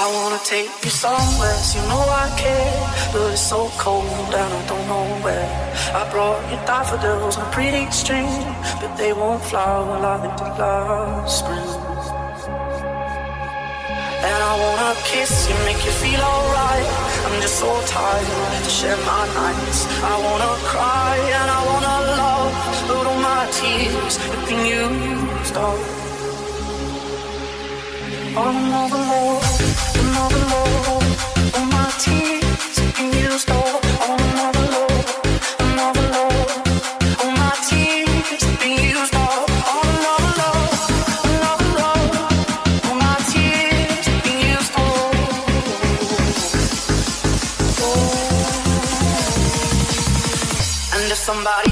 I wanna take you somewhere, so you know I care. But it's so cold and I don't know where. I brought you daffodils on a pretty string, but they won't flower like they did last spring. And I wanna kiss you, make you feel alright. I'm just so tired to share my nights. I wanna cry and I wanna love, but all my tears have been used up. Another love, all my tears have been used up. Another love, all my tears have been used up. Another love, all my tears have been used up. And if somebody